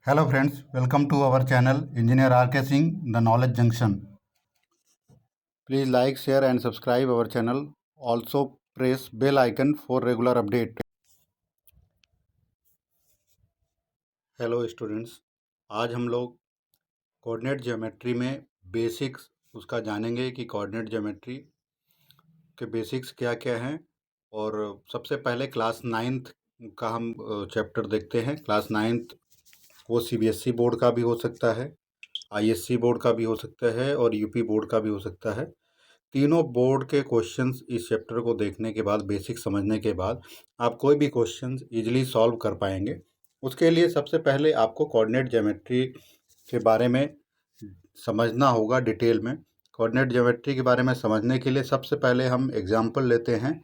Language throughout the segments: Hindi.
Hello friends, welcome to our channel Engineer RK Singh, The Knowledge Junction. Please like, share and subscribe our channel. Also press bell icon for regular update. Hello students, आज हम लोग कोऑर्डिनेट ज्योमेट्री में बेसिक्स उसका जानेंगे कि कोऑर्डिनेट ज्योमेट्री के बेसिक्स क्या क्या हैं। और सबसे पहले क्लास 9th का हम चैप्टर देखते हैं। क्लास 9th वो CBSE बोर्ड का भी हो सकता है, ISC बोर्ड का भी हो सकता है और UP बोर्ड का भी हो सकता है। तीनों बोर्ड के क्वेश्चंस इस चैप्टर को देखने के बाद, बेसिक समझने के बाद आप कोई भी क्वेश्चंस इजीली सॉल्व कर पाएंगे। उसके लिए सबसे पहले आपको कोऑर्डिनेट ज्योमेट्री के बारे में समझना होगा डिटेल में। कोऑर्डिनेट ज्योमेट्री के बारे में समझने के लिए सबसे पहले हम एग्जांपल लेते हैं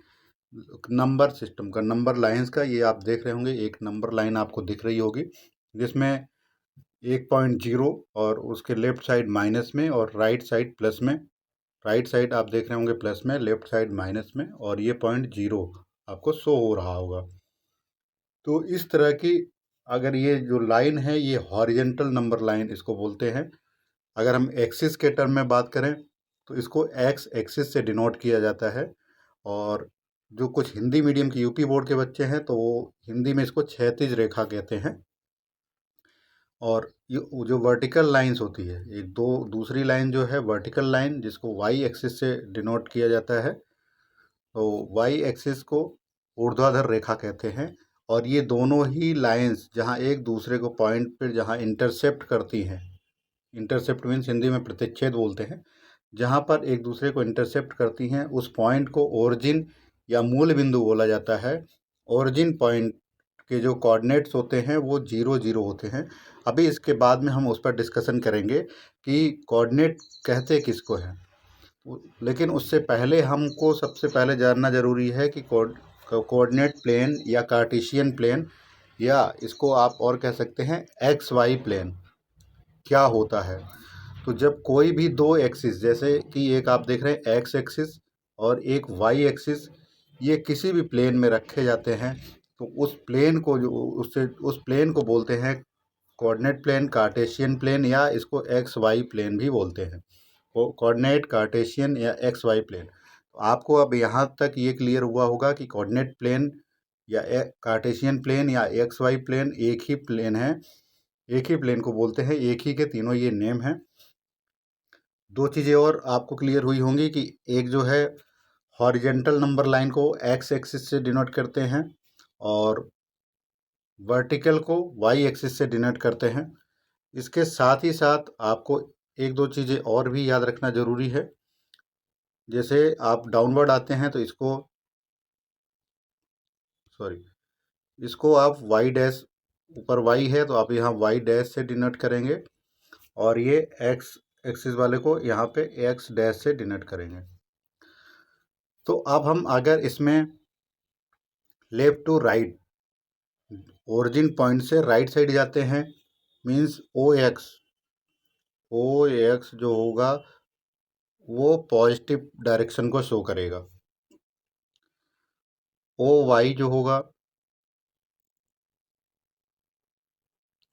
नंबर सिस्टम का, नंबर लाइंस का। ये आप देख रहे होंगे, एक नंबर लाइन आपको दिख रही होगी जिसमें 1.0 और उसके लेफ्ट साइड माइनस में और राइट साइड प्लस में। राइट साइड आप देख रहे होंगे प्लस में, लेफ्ट साइड माइनस में, और ये 0.0 आपको शो हो रहा होगा। तो इस तरह की अगर ये जो लाइन है ये हॉरिजेंटल नंबर लाइन इसको बोलते हैं। अगर हम एक्सिस के टर्म में बात करें तो इसको एक्स एक्सिस से डिनोट किया जाता है। और जो कुछ हिंदी मीडियम की UP बोर्ड के बच्चे हैं तो वो हिंदी में इसको क्षैतिज रेखा कहते हैं। और ये जो वर्टिकल लाइंस होती है, एक दो दूसरी लाइन जो है वर्टिकल लाइन जिसको वाई एक्सिस से डिनोट किया जाता है, तो वाई एक्सिस को ऊर्ध्वाधर रेखा कहते हैं। और ये दोनों ही लाइंस जहाँ एक दूसरे को पॉइंट पर जहाँ इंटरसेप्ट करती हैं, इंटरसेप्ट मीन्स हिंदी में प्रतिच्छेद बोलते हैं, जहाँ पर एक दूसरे को इंटरसेप्ट करती हैं उस पॉइंट को ओरिजिन या मूल बिंदु बोला जाता है। ओरिजिन पॉइंट के जो कोऑर्डिनेट्स होते हैं वो 0 0 होते हैं। अभी इसके बाद में हम उस पर डिस्कशन करेंगे कि कोऑर्डिनेट कहते किसको हैं। लेकिन उससे पहले हमको सबसे पहले जानना ज़रूरी है कि कोऑर्डिनेट प्लेन या कार्टेशियन प्लेन, या इसको आप और कह सकते हैं XY प्लेन, क्या होता है। तो जब कोई भी दो एक्सिस, जैसे कि एक आप देख रहे हैं X एक्सिस और एक Y एक्सिस, ये किसी भी प्लेन में रखे जाते हैं तो उस प्लेन को उस प्लेन को बोलते हैं कोऑर्डिनेट प्लेन, कार्टेशियन प्लेन, या इसको XY प्लेन भी बोलते हैं। कोऑर्डिनेट, कार्टेशियन या XY प्लेन। तो आपको अब यहाँ तक ये क्लियर हुआ होगा कि कोऑर्डिनेट प्लेन या कार्टेशियन प्लेन या XY प्लेन एक ही प्लेन है, एक ही प्लेन को बोलते हैं, एक ही के तीनों ये नेम हैं। दो चीज़ें और आपको क्लियर हुई होंगी कि एक जो है हॉरिजेंटल नंबर लाइन को X एक्सिस से डिनोट करते हैं और वर्टिकल को Y एक्सिस से डिनोट करते हैं। इसके साथ ही साथ आपको एक दो चीज़ें और भी याद रखना ज़रूरी है। जैसे आप डाउनवर्ड आते हैं तो इसको आप Y डैश, ऊपर Y है तो आप यहाँ Y डैश से डिनोट करेंगे और ये X एक्सिस वाले को यहाँ पे X डैश से डिनोट करेंगे। तो अब हम अगर इसमें left to right, origin point से राइट साइड जाते हैं, मीन्स OX जो होगा वो पॉजिटिव डायरेक्शन को शो करेगा। OY जो होगा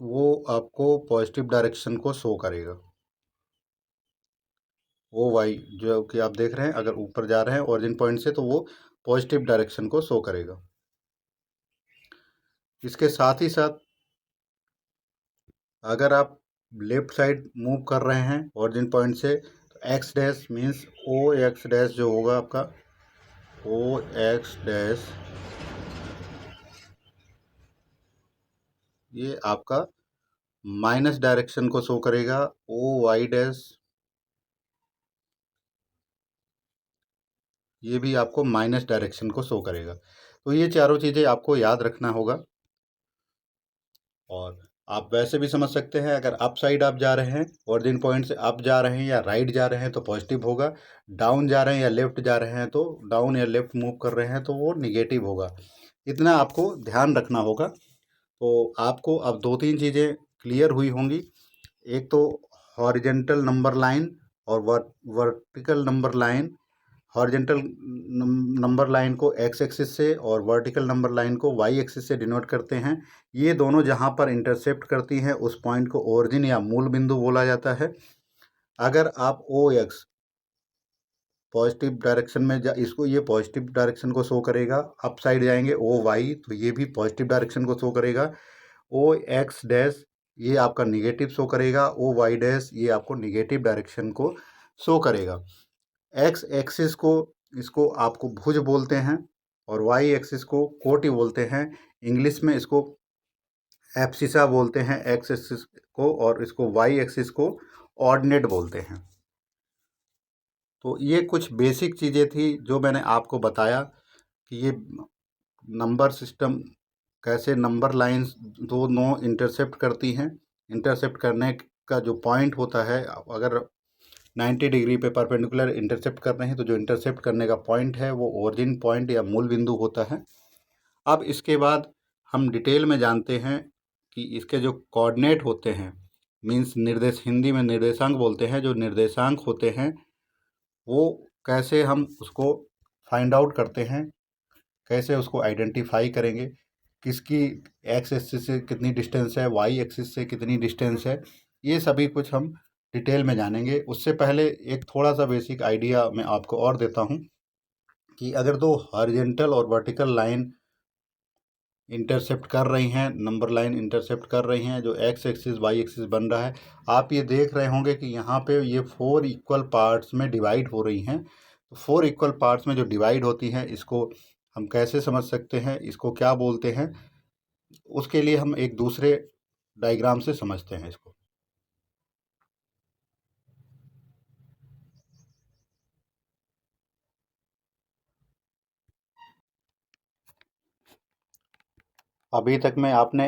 वो आपको पॉजिटिव डायरेक्शन को शो करेगा। OY जो कि आप देख रहे हैं, अगर ऊपर जा रहे हैं ओरिजिन पॉइंट से तो वो पॉजिटिव डायरेक्शन को शो करेगा। इसके साथ ही साथ अगर आप लेफ्ट साइड मूव कर रहे हैं ओरिजिन पॉइंट से तो X dash means OX dash जो होगा आपका OX डैश, ये आपका माइनस डायरेक्शन को शो करेगा। OY डैश ये भी आपको माइनस डायरेक्शन को शो करेगा। तो ये चारों चीज़ें आपको याद रखना होगा। और आप वैसे भी समझ सकते हैं, अगर अप साइड आप जा रहे हैं, ओरिजिन पॉइंट से अप जा रहे हैं या राइट जा रहे हैं तो पॉजिटिव होगा, डाउन जा रहे हैं या लेफ्ट जा रहे हैं तो डाउन या लेफ्ट मूव कर रहे हैं तो वो निगेटिव होगा। इतना आपको ध्यान रखना होगा। तो आपको अब दो तीन चीज़ें क्लियर हुई होंगी। एक तो हॉरिजेंटल नंबर लाइन और vertical number line horizontal number line को एक्स एक्सिस से और वर्टिकल नंबर लाइन को वाई एक्सिस से डिनोट करते हैं। ये दोनों जहाँ पर इंटरसेप्ट करती हैं उस पॉइंट को ओरिजिन या मूल बिंदु बोला जाता है। अगर आप ओ एक्स पॉजिटिव डायरेक्शन में इसको ये पॉजिटिव डायरेक्शन को शो करेगा, अप साइड जाएंगे ओ वाई तो ये भी पॉजिटिव डायरेक्शन को शो करेगा। ओ एक्स डैश ये आपका निगेटिव शो करेगा, ओ वाई डैश ये आपको निगेटिव डायरेक्शन को शो करेगा। एक्स एक्सिस को इसको आपको भुज बोलते हैं और वाई एक्सिस को कोटि बोलते हैं। इंग्लिश में इसको एब्सिसा बोलते हैं एक्स एक्सिस को, और इसको वाई एक्सिस को ऑर्डिनेट बोलते हैं। तो ये कुछ बेसिक चीज़ें थी जो मैंने आपको बताया कि ये नंबर सिस्टम कैसे नंबर लाइंस दोनों इंटरसेप्ट करती हैं। इंटरसेप्ट करने का जो पॉइंट होता है, अगर 90 डिग्री पे परपेंडिकुलर इंटरसेप्ट कर रहे हैं तो जो इंटरसेप्ट करने का पॉइंट है वो ओरिजिन पॉइंट या मूल बिंदु होता है। अब इसके बाद हम डिटेल में जानते हैं कि इसके जो कोऑर्डिनेट होते हैं, मींस निर्देश, हिंदी में निर्देशांक बोलते हैं, जो निर्देशांक होते हैं वो कैसे हम उसको फाइंड आउट करते हैं, कैसे उसको आइडेंटिफाई करेंगे, किसकी एक्स एक्सिस से कितनी डिस्टेंस है, वाई एक्सिस से कितनी डिस्टेंस है, ये सभी कुछ हम डिटेल में जानेंगे। उससे पहले एक थोड़ा सा बेसिक आइडिया मैं आपको और देता हूँ कि अगर दो हॉरिजॉन्टल और वर्टिकल लाइन इंटरसेप्ट कर रही हैं, नंबर लाइन इंटरसेप्ट कर रही हैं, जो एक्स एक्सिस वाई एक्सिस बन रहा है, आप ये देख रहे होंगे कि यहाँ पे ये 4 इक्वल पार्ट्स में डिवाइड हो रही हैं। तो 4 इक्वल पार्ट्स में जो डिवाइड होती हैं इसको हम कैसे समझ सकते हैं, इसको क्या बोलते हैं, उसके लिए हम एक दूसरे डायग्राम से समझते हैं इसको। अभी तक में आपने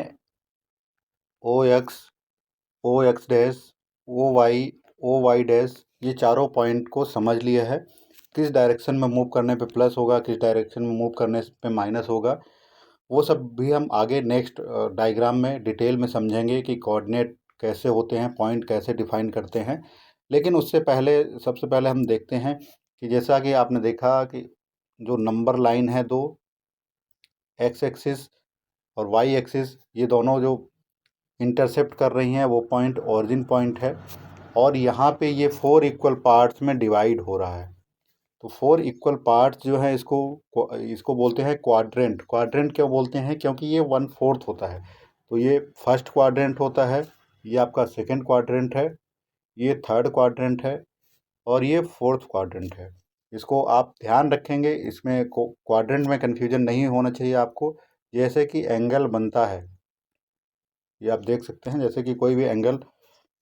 O X dash, O Y dash, ये चारों पॉइंट को समझ लिया है। किस डायरेक्शन में मूव करने पे प्लस होगा, किस डायरेक्शन में मूव करने पे माइनस होगा, वो सब भी हम आगे नेक्स्ट डायग्राम में डिटेल में समझेंगे कि कोऑर्डिनेट कैसे होते हैं, पॉइंट कैसे डिफाइन करते हैं। लेकिन उससे पहले सबसे पहले हम देखते हैं कि जैसा कि आपने देखा कि जो नंबर लाइन है दो, एक्स एक्सिस और वाई एक्सिस, ये दोनों जो इंटरसेप्ट कर रही हैं वो पॉइंट ओरिजिन पॉइंट है, और यहाँ पे ये 4 इक्वल पार्ट्स में डिवाइड हो रहा है। तो 4 इक्वल पार्ट्स जो है इसको बोलते हैं क्वाड्रेंट। क्वाड्रेंट क्यों बोलते हैं, क्योंकि ये 1/4 होता है। तो ये फर्स्ट क्वाड्रेंट होता है, ये आपका सेकंड क्वाड्रेंट है, ये थर्ड क्वाड्रेंट है, और ये फोर्थ क्वाड्रेंट है। इसको आप ध्यान रखेंगे, इसमें क्वाड्रेंट में कन्फ्यूजन नहीं होना चाहिए आपको। जैसे कि एंगल बनता है, ये आप देख सकते हैं, जैसे कि कोई भी एंगल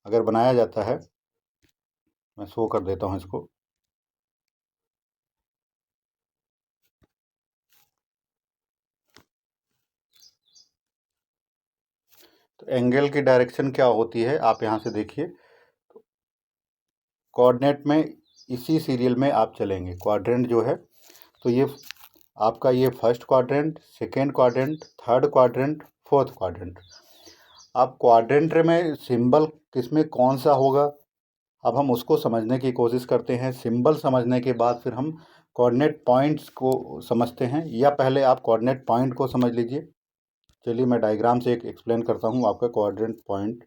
अगर बनाया जाता है, मैं शो कर देता हूँ इसको। तो एंगल की डायरेक्शन क्या होती है आप यहाँ से देखिए, कोऑर्डिनेट में इसी सीरियल में आप चलेंगे। क्वाड्रेंट जो है, तो ये आपका ये first quadrant, second quadrant, third quadrant, fourth quadrant. अब क्वाड्रेंट में सिंबल किसमें कौन सा होगा, अब हम उसको समझने की कोशिश करते हैं। सिंबल समझने के बाद फिर हम कोऑर्डिनेट पॉइंट्स को समझते हैं, या पहले आप कोऑर्डिनेट पॉइंट को समझ लीजिए। चलिए मैं डायग्राम से एक एक्सप्लेन करता हूँ आपका कोऑर्डिनेट पॉइंट।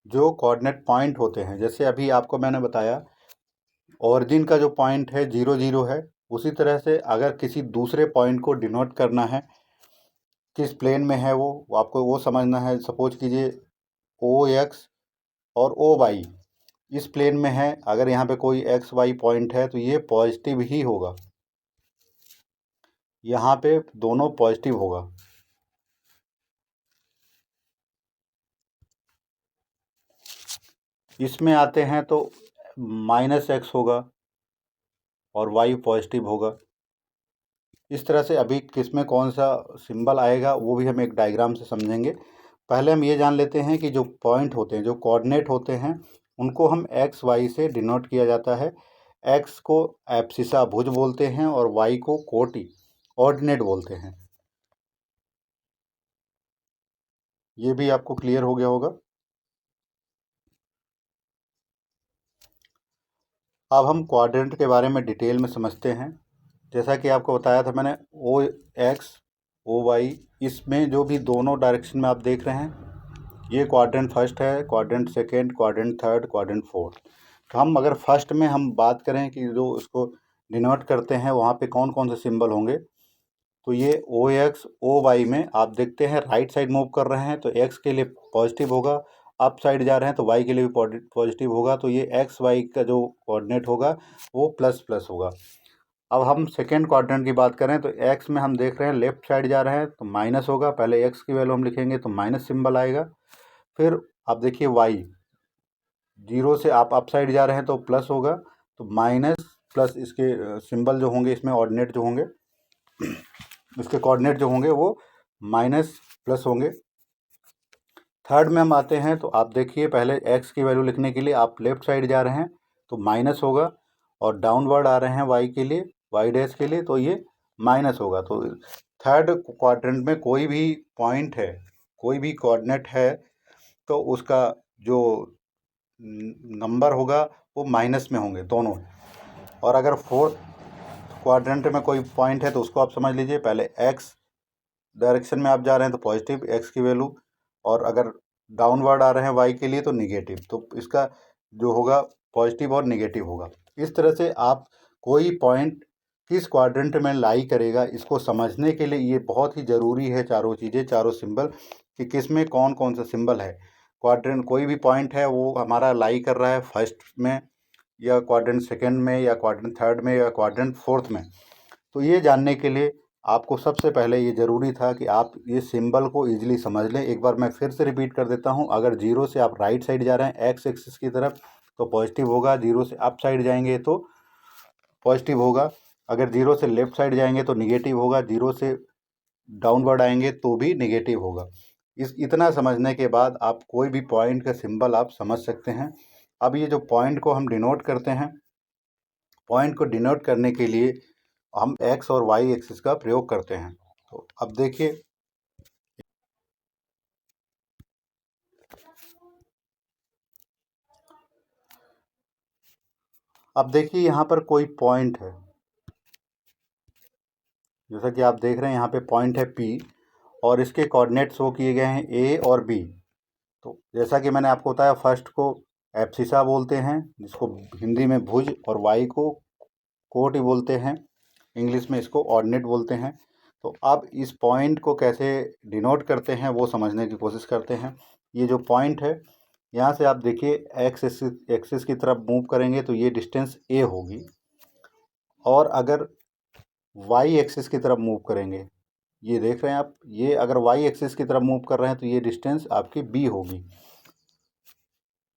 जो कोऑर्डिनेट पॉइंट होते हैं, जैसे अभी आपको मैंने बताया ओरिजिन का जो पॉइंट है 0 0 है, उसी तरह से अगर किसी दूसरे पॉइंट को डिनोट करना है किस प्लेन में है वो आपको वो समझना है। सपोज कीजिए ओ एक्स और ओ वाई इस प्लेन में है, अगर यहाँ पे कोई एक्स वाई पॉइंट है तो ये पॉजिटिव ही होगा, यहाँ पे दोनों पॉजिटिव होगा। इसमें आते हैं तो -x होगा और y पॉजिटिव होगा। इस तरह से अभी किसमें कौन सा सिंबल आएगा वो भी हम एक डायग्राम से समझेंगे। पहले हम ये जान लेते हैं कि जो पॉइंट होते हैं, जो कोऑर्डिनेट होते हैं, उनको हम एक्स वाई से डिनोट किया जाता है। एक्स को एब्सिसा भुज बोलते हैं और वाई को कोऑर्डिनेट बोलते हैं। ये भी आपको क्लियर हो गया होगा। अब हम क्वाड्रेंट के बारे में डिटेल में समझते हैं। जैसा कि आपको बताया था मैंने, ओ एक्स ओ वाई, इसमें जो भी दोनों डायरेक्शन में आप देख रहे हैं, ये क्वाड्रेंट फर्स्ट है, quadrant second, quadrant third, quadrant fourth. तो हम अगर फर्स्ट में हम बात करें कि जो उसको डिनोट करते हैं वहाँ पे कौन कौन से सिंबल होंगे, तो ये ओ एक्स ओ वाई में आप देखते हैं राइट साइड मूव कर रहे हैं तो एक्स के लिए पॉजिटिव होगा, अप साइड जा रहे हैं तो वाई के लिए भी पॉजिटिव होगा। तो ये एक्स वाई का जो कोऑर्डिनेट होगा वो प्लस प्लस होगा। अब हम सेकेंड क्वाड्रेंट की बात करें तो एक्स में हम देख रहे हैं लेफ्ट साइड जा रहे हैं तो माइनस होगा, पहले एक्स की वैल्यू हम लिखेंगे तो माइनस सिंबल आएगा। फिर आप देखिए वाई, जीरो से आप अप साइड जा रहे हैं तो प्लस होगा, तो माइनस प्लस इसके सिंबल जो होंगे इसमें ऑर्डिनेट जो होंगे इसके कोऑर्डिनेट जो होंगे वो माइनस प्लस होंगे। थर्ड में हम आते हैं तो आप देखिए पहले एक्स की वैल्यू लिखने के लिए आप लेफ्ट साइड जा रहे हैं तो माइनस होगा, और डाउनवर्ड आ रहे हैं वाई के लिए, वाई डैश के लिए, तो ये माइनस होगा। तो थर्ड क्वाड्रेंट में कोई भी पॉइंट है, कोई भी कोऑर्डिनेट है तो उसका जो नंबर होगा वो माइनस में होंगे दोनों। और अगर फोर्थ क्वाड्रेंट में कोई पॉइंट है तो उसको आप समझ लीजिए, पहले एक्स डायरेक्शन में आप जा रहे हैं तो पॉजिटिव एक्स की वैल्यू, और अगर डाउनवर्ड आ रहे हैं वाई के लिए तो निगेटिव, तो इसका जो होगा पॉजिटिव और निगेटिव होगा। इस तरह से आप कोई पॉइंट किस क्वाड्रेंट में लाई करेगा इसको समझने के लिए ये बहुत ही ज़रूरी है, चारों चीज़ें, चारों सिंबल, कि किस में कौन कौन सा सिंबल है। क्वाड्रेंट कोई भी पॉइंट है वो हमारा लाई कर रहा है फर्स्ट में या क्वाड्रेंट सेकेंड में या क्वाड्रेंट थर्ड में या क्वाड्रेंट फोर्थ में। तो ये जानने के लिए आपको सबसे पहले ये ज़रूरी था कि आप ये सिंबल को ईजिली समझ लें। एक बार मैं फिर से रिपीट कर देता हूँ, अगर जीरो से आप राइट साइड जा रहे हैं एक्स एक्सिस की तरफ तो पॉजिटिव होगा, जीरो से अप साइड जाएंगे तो पॉजिटिव होगा, अगर जीरो से लेफ्ट साइड जाएंगे तो निगेटिव होगा, जीरो से डाउनवर्ड आएंगे तो भी निगेटिव होगा। इतना समझने के बाद आप कोई भी पॉइंट का सिंबल आप समझ सकते हैं। अब ये जो पॉइंट को हम डिनोट करते हैं, पॉइंट को डिनोट करने के लिए हम एक्स और वाई एक्सिस का प्रयोग करते हैं। तो अब देखिए, अब देखिए यहाँ पर कोई पॉइंट है, जैसा कि आप देख रहे हैं यहाँ पे पॉइंट है P और इसके कोऑर्डिनेट शो किए गए हैं A और B। तो जैसा कि मैंने आपको बताया, फर्स्ट को एब्सिसा बोलते हैं जिसको हिंदी में भुज, और वाई को कोट बोलते हैं, इंग्लिश में इसको ऑर्डिनेट बोलते हैं। तो अब इस पॉइंट को कैसे डिनोट करते हैं वो समझने की कोशिश करते हैं। ये जो पॉइंट है, यहाँ से आप देखिए एक्स एक्सिस की तरफ मूव करेंगे तो ये डिस्टेंस A होगी, और अगर वाई एक्सिस की तरफ मूव करेंगे, ये देख रहे हैं आप, ये अगर वाई एक्सिस की तरफ मूव कर रहे हैं तो ये डिस्टेंस आपकी B होगी।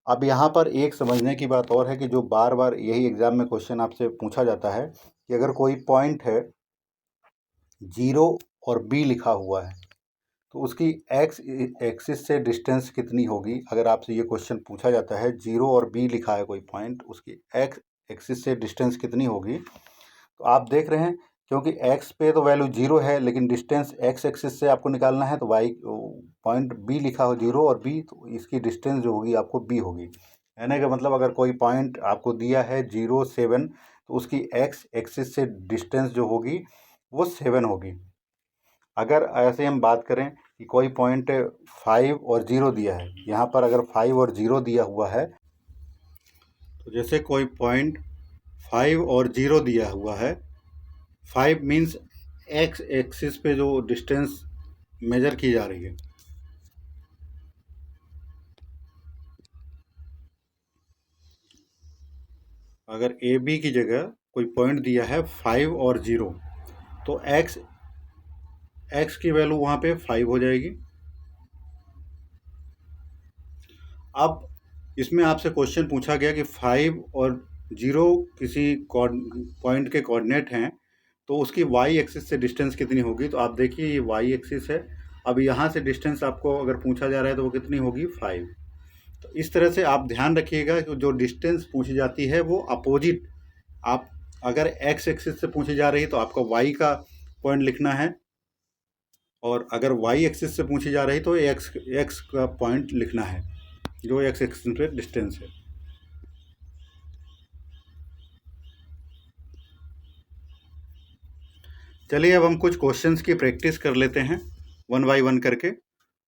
अब यहाँ पर एक समझने की बात और है कि जो बार बार यही एग्ज़ाम में क्वेश्चन आपसे पूछा जाता है कि अगर कोई पॉइंट है जीरो और B लिखा हुआ है तो उसकी एक्स एक्सिस से डिस्टेंस कितनी होगी। अगर आपसे ये क्वेश्चन पूछा जाता है, जीरो और B लिखा है कोई पॉइंट, उसकी एक्स एक्सिस से डिस्टेंस कितनी होगी, तो आप देख रहे हैं क्योंकि एक्स पे तो वैल्यू जीरो है लेकिन डिस्टेंस एक्स एक्सिस से आपको निकालना है, तो वाई पॉइंट B लिखा हो जीरो और B, तो इसकी डिस्टेंस जो होगी आपको B होगी। कहने का मतलब, अगर कोई पॉइंट आपको दिया है 0 7 तो उसकी एक्स एक्सिस से डिस्टेंस जो होगी वो 7 होगी। अगर ऐसे हम बात करें कि कोई पॉइंट 5 और 0 दिया है, यहाँ पर अगर 5 और 0 दिया हुआ है, तो जैसे कोई पॉइंट 5 और 0 दिया हुआ है, 5 मीन्स एक्स एक्सिस पे जो डिस्टेंस मेजर की जा रही है, अगर ए बी की जगह कोई पॉइंट दिया है 5 और 0 तो एक्स एक्स की वैल्यू वहाँ पे 5 हो जाएगी। अब इसमें आपसे क्वेश्चन पूछा गया कि 5 और 0 किसी पॉइंट के कोऑर्डिनेट हैं तो उसकी वाई एक्सिस से डिस्टेंस कितनी होगी। तो आप देखिए ये वाई एक्सिस है, अब यहाँ से डिस्टेंस आपको अगर पूछा जा रहा है तो वो कितनी होगी 5। तो इस तरह से आप ध्यान रखिएगा कि जो डिस्टेंस पूछी जाती है वो अपोजिट आप अगर एक्स एक्सिस से पूछी जा रही तो आपको वाई का पॉइंट लिखना है, और अगर वाई एक्सिस से पूछी जा रही तो एक्स का पॉइंट लिखना है, जो एक्स एक्सिस पे डिस्टेंस है। चलिए अब हम कुछ क्वेश्चंस की प्रैक्टिस कर लेते हैं वन बाय वन करके,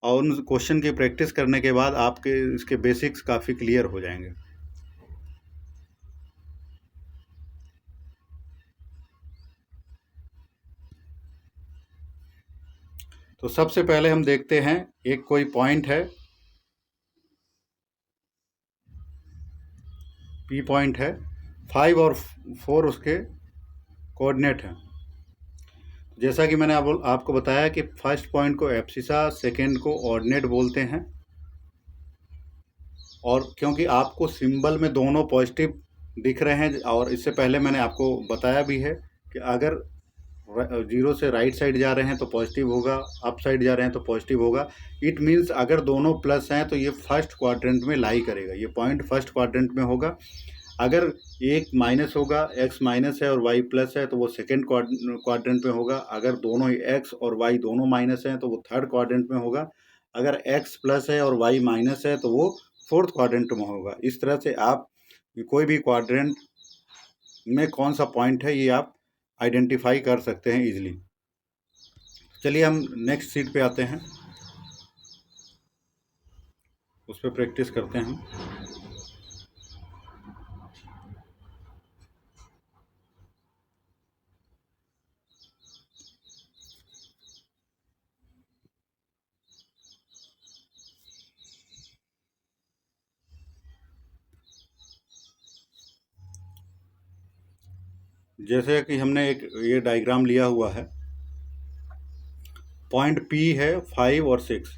और उन क्वेश्चन की प्रैक्टिस करने के बाद आपके इसके बेसिक्स काफ़ी क्लियर हो जाएंगे। तो सबसे पहले हम देखते हैं, एक कोई पॉइंट है, पी पॉइंट है, 5 और 4 उसके कोऑर्डिनेट हैं। जैसा कि मैंने आपको बताया कि फर्स्ट पॉइंट को एब्सिसा, सेकेंड को ऑर्डिनेट बोलते हैं, और क्योंकि आपको सिंबल में दोनों पॉजिटिव दिख रहे हैं, और इससे पहले मैंने आपको बताया भी है कि अगर जीरो से राइट साइड जा रहे हैं तो पॉजिटिव होगा, अप साइड जा रहे हैं तो पॉजिटिव होगा। इट मीन्स अगर दोनों प्लस हैं तो ये फर्स्ट क्वाड्रेंट में लाई करेगा, ये पॉइंट फर्स्ट क्वाड्रेंट में होगा। अगर एक माइनस होगा, एक्स माइनस है और वाई प्लस है, तो वो सेकेंड क्वाड्रेंट में होगा। अगर दोनों ही एक्स और वाई दोनों माइनस हैं तो वो थर्ड क्वाड्रेंट में होगा। अगर एक्स प्लस है और वाई माइनस है तो वो फोर्थ क्वाड्रेंट में होगा। इस तरह से आप कोई भी क्वाड्रेंट में कौन सा पॉइंट है ये आप आइडेंटिफाई कर सकते हैं इजीली। चलिए हम नेक्स्ट सीट पे आते हैं, उस पर प्रैक्टिस करते हैं। जैसे कि हमने एक ये डायग्राम लिया हुआ है, पॉइंट पी है 5 और 6।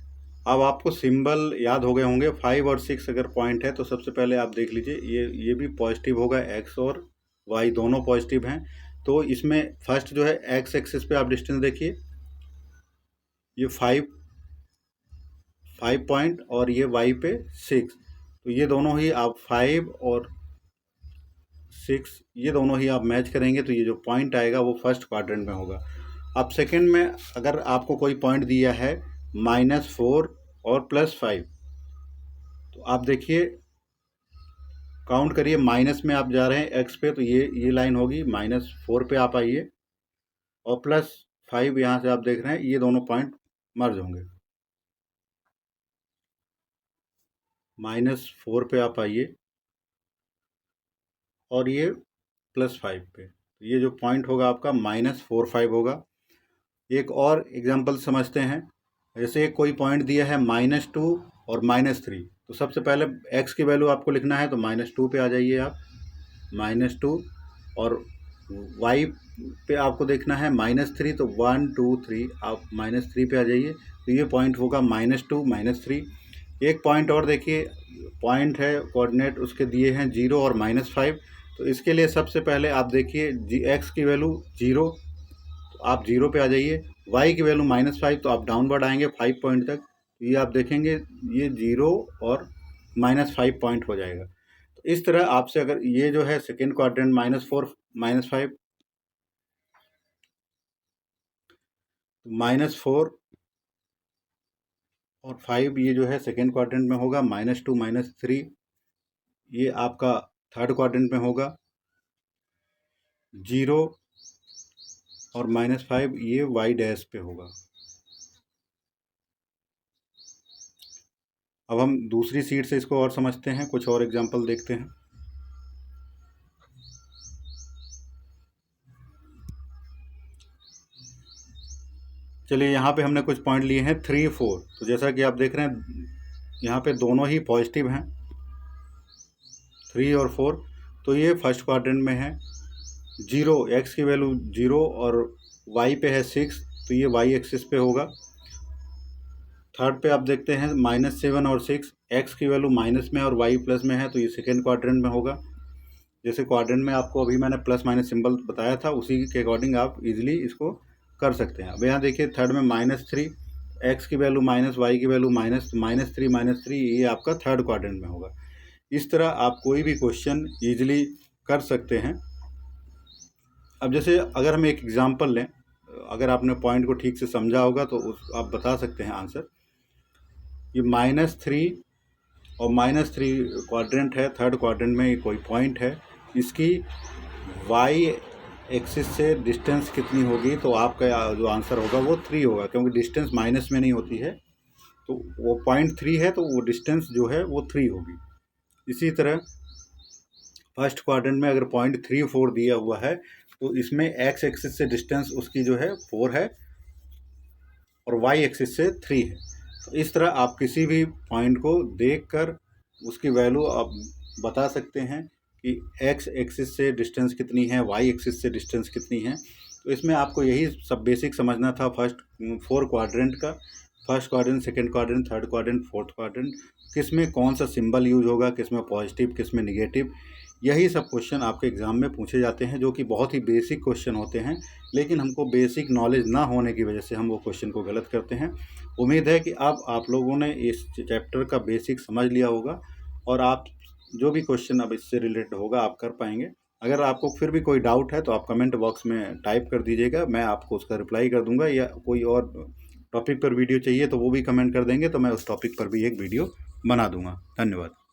अब आपको सिंबल याद हो गए होंगे। 5 और 6 अगर पॉइंट है तो सबसे पहले आप देख लीजिए, ये भी पॉजिटिव होगा, एक्स और वाई दोनों पॉजिटिव हैं। तो इसमें फर्स्ट जो है एक्स एक्सिस पे आप डिस्टेंस देखिए, ये 5 पॉइंट और ये वाई पे 6, तो ये दोनों ही आप 5 और 6 ये दोनों ही आप मैच करेंगे तो ये जो पॉइंट आएगा वो फर्स्ट क्वाड्रेंट में होगा। अब सेकंड में अगर आपको कोई पॉइंट दिया है -4 और +5, तो आप देखिए, काउंट करिए, माइनस में आप जा रहे हैं एक्स पे, तो ये लाइन होगी, -4 पे आप आइए, और +5 यहाँ से आप देख रहे हैं, ये दोनों पॉइंट मर्ज होंगे। -4 पे आप आइए और ये +5 पे, तो ये जो पॉइंट होगा आपका -4 5 होगा। एक और एग्जांपल समझते हैं। जैसे कोई पॉइंट दिया है -2 और -3, तो सबसे पहले x की वैल्यू आपको लिखना है, तो -2 पे आ जाइए आप, -2, और y पे आपको देखना है -3, तो 1 2 3 आप -3 पे आ जाइए, तो ये पॉइंट होगा -2 -3। एक पॉइंट और देखिए, पॉइंट है कोऑर्डिनेट उसके दिए हैं 0 और -5, तो इसके लिए सबसे पहले आप देखिए x की वैल्यू 0, तो आप 0 पे आ जाइए। y की वैल्यू -5, तो आप डाउनवर्ड आएंगे 5 पॉइंट तक, तो ये आप देखेंगे ये 0 और -5 पॉइंट हो जाएगा। तो इस तरह आपसे अगर ये जो है सेकेंड क्वाड्रेंट -4 -5, -4 और 5 ये जो है सेकेंड क्वाड्रेंट में होगा, -2 -3 ये आपका थर्ड क्वाड्रेंट में होगा, 0 और -5 ये y डैश पे होगा। अब हम दूसरी सीट से इसको और समझते हैं, कुछ और एग्जांपल देखते हैं। चलिए यहाँ पे हमने कुछ पॉइंट लिए हैं 3 4, तो जैसा कि आप देख रहे हैं यहाँ पे दोनों ही पॉजिटिव हैं, 3 और 4, तो ये फर्स्ट क्वाड्रेंट में है। 0 x की वैल्यू 0 और y पे है 6, तो ये y एक्सिस पे होगा। थर्ड पे आप देखते हैं -7 और 6, x की वैल्यू माइनस में और y प्लस में है, तो ये सेकेंड क्वाड्रेंट में होगा। जैसे क्वाड्रेंट में आपको अभी मैंने प्लस माइनस सिंबल बताया था, उसी के अकॉर्डिंग आप इजीली इसको कर सकते हैं। अब यहाँ देखिए थर्ड में -3, x की वैल्यू माइनस, y की वैल्यू माइनस, -3 ये आपका थर्ड क्वाड्रेंट में होगा। इस तरह आप कोई भी क्वेश्चन ईजिली कर सकते हैं। अब जैसे अगर हम एक एग्जांपल लें, अगर आपने पॉइंट को ठीक से समझा होगा तो आप बता सकते हैं आंसर। ये -3 और -3 क्वाड्रेंट है, थर्ड क्वाड्रेंट में ये कोई पॉइंट है, इसकी वाई एक्सिस से डिस्टेंस कितनी होगी, तो आपका जो आंसर होगा वो 3 होगा, क्योंकि डिस्टेंस माइनस में नहीं होती है, तो वो 0.3 है, तो वो डिस्टेंस जो है वो 3 होगी। इसी तरह फर्स्ट क्वाड्रेंट में अगर 0.34 दिया हुआ है, तो इसमें एक्स एक्सिस से डिस्टेंस उसकी जो है 4 है और वाई एक्सिस से 3 है। तो इस तरह आप किसी भी पॉइंट को देखकर उसकी वैल्यू आप बता सकते हैं कि एक्स एक्सिस से डिस्टेंस कितनी है, वाई एक्सिस से डिस्टेंस कितनी है। तो इसमें आपको यही सब बेसिक समझना था फर्स्ट 4 क्वाड्रेंट का। First quadrant, second quadrant, third quadrant, fourth quadrant, किस में कौन सा सिंबल यूज होगा, किस में पॉजिटिव, किस में निगेटिव, यही सब क्वेश्चन आपके एग्ज़ाम में पूछे जाते हैं, जो कि बहुत ही बेसिक क्वेश्चन होते हैं। लेकिन हमको बेसिक नॉलेज ना होने की वजह से हम वो क्वेश्चन को गलत करते हैं। उम्मीद है कि अब आप लोगों ने इस चैप्टर का बेसिक समझ लिया होगा और आप जो भी क्वेश्चन अब इससे रिलेटेड होगा आप कर पाएंगे। अगर आपको फिर भी कोई डाउट है तो आप कमेंट बॉक्स में टाइप कर दीजिएगा, मैं आपको उसका रिप्लाई कर दूंगा। या कोई और टॉपिक पर वीडियो चाहिए तो वो भी कमेंट कर देंगे, तो मैं उस टॉपिक पर भी एक वीडियो बना दूंगा। धन्यवाद।